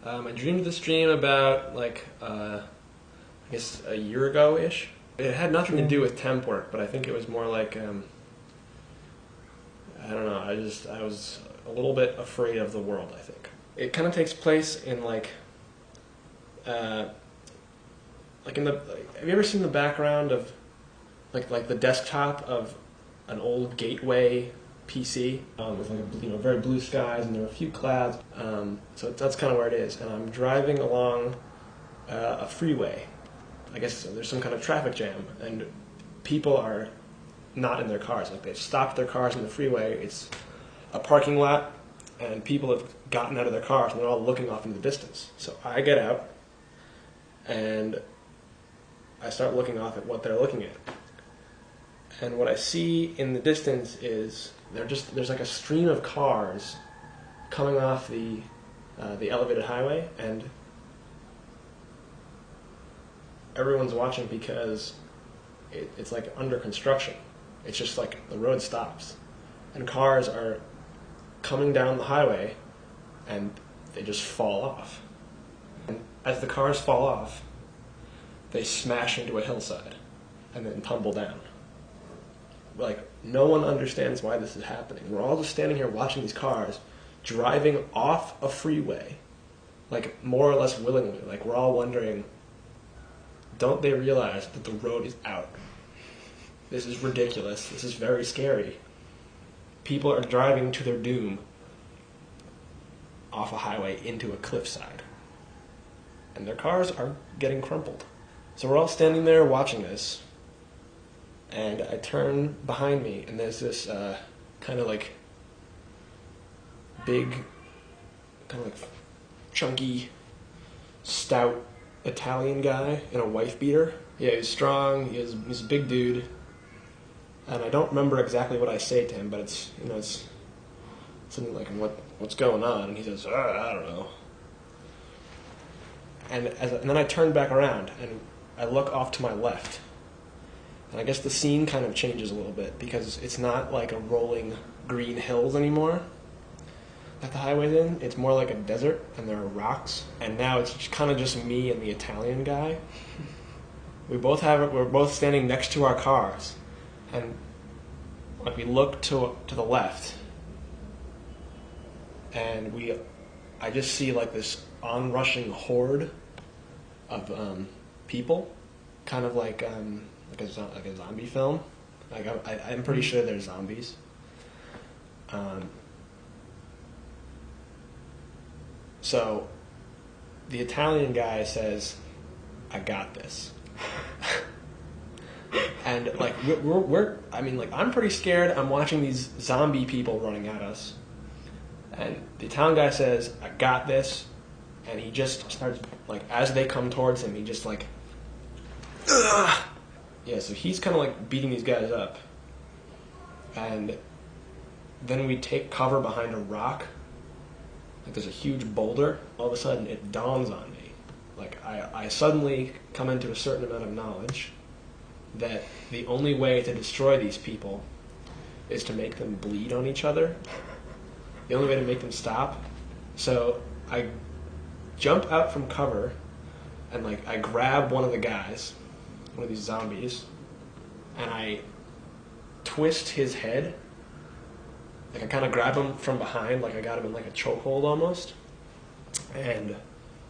I dreamed this dream about I guess a year ago-ish. It had nothing to do with temp work, but I think it was more like I don't know. I was a little bit afraid of the world. I think it kind of takes place in have you ever seen the background of like the desktop of an old Gateway PC with very blue skies and there are a few clouds. So that's kind of where it is. And I'm driving along a freeway. I guess there's some kind of traffic jam, and people are not in their cars. Like they've stopped their cars in the freeway. It's a parking lot, and people have gotten out of their cars, and they're all looking off into the distance. So I get out, and I start looking off at what they're looking at. And what I see in the distance is there's like a stream of cars coming off the elevated highway, and everyone's watching because it's like under construction. It's just like the road stops, and cars are coming down the highway, and they just fall off. And as the cars fall off, they smash into a hillside and then tumble down. Like, no one understands why this is happening. We're all just standing here watching these cars driving off a freeway, like more or less willingly. Like, we're all wondering, don't they realize that the road is out? This is ridiculous. This is very scary. People are driving to their doom off a highway into a cliffside, and their cars are getting crumpled. So we're all standing there watching this, and I turn behind me, and there's this kind of like big, kind of like chunky, stout Italian guy in a wife beater. Yeah, he's strong. He's a big dude, and I don't remember exactly what I say to him, but it's something like what's going on, and he says, I don't know. And then I turn back around and I look off to my left. And I guess the scene kind of changes a little bit because it's not like a rolling green hills anymore that the highway's in. It's more like a desert, and there are rocks. And now it's kind of just me and the Italian guy. We're both standing next to our cars, and like we look to the left, and I just see like this onrushing horde of people, kind of like a zombie film. Like I'm pretty sure they're zombies. So the Italian guy says, "I got this." And like I'm pretty scared. I'm watching these zombie people running at us, and the Italian guy says, "I got this," and he just starts like as they come towards him, he just like, ugh! Yeah. So he's kind of like beating these guys up, and then we take cover behind a rock. Like there's a huge boulder. All of a sudden, it dawns on me. Like I suddenly come into a certain amount of knowledge that the only way to destroy these people is to make them bleed on each other. The only way to make them stop. So I jump out from cover and like I grab one of the guys, one of these zombies, and I twist his head. Like I kind of grab him from behind, like I got him in like a chokehold almost, and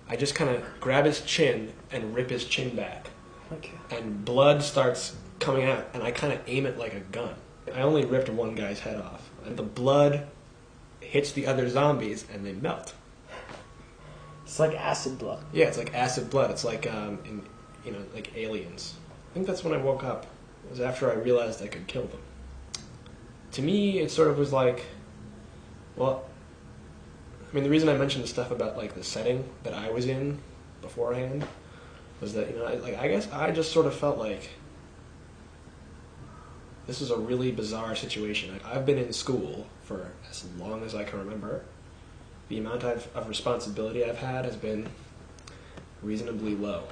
I just kind of grab his chin and rip his chin back. Okay. And blood starts coming out, and I kind of aim it like a gun. I only ripped one guy's head off, and the blood hits the other zombies, and they melt. It's like acid blood. Yeah, it's like acid blood. It's like like Aliens. I think that's when I woke up. It was after I realized I could kill them. To me, it sort of was like, well, I mean, the reason I mentioned the stuff about like the setting that I was in beforehand was that I guess I just sort of felt like this is a really bizarre situation. I've been in school for as long as I can remember. The amount of responsibility I've had has been reasonably low.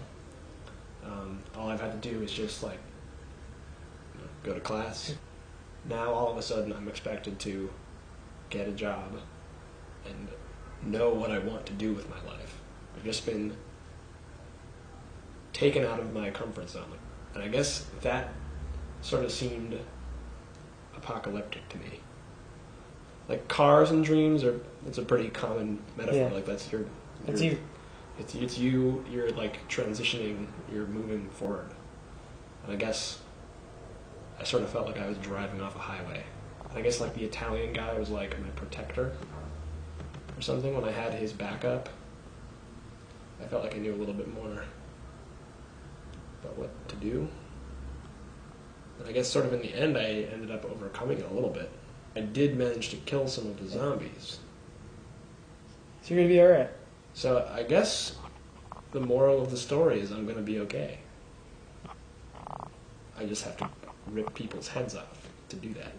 All I've had to do is just like go to class. Now all of a sudden I'm expected to get a job and know what I want to do with my life. I've just been taken out of my comfort zone. And I guess that sort of seemed apocalyptic to me. Like cars and dreams it's a pretty common metaphor. Yeah. Like that's your That's you. It's you. You're like transitioning. You're moving forward. And I guess I sort of felt like I was driving off a highway. And I guess like the Italian guy was like my protector or something. When I had his backup, I felt like I knew a little bit more about what to do. And I guess sort of in the end, I ended up overcoming it a little bit. I did manage to kill some of the zombies. So you're gonna be alright. So I guess the moral of the story is I'm going to be okay. I just have to rip people's heads off to do that.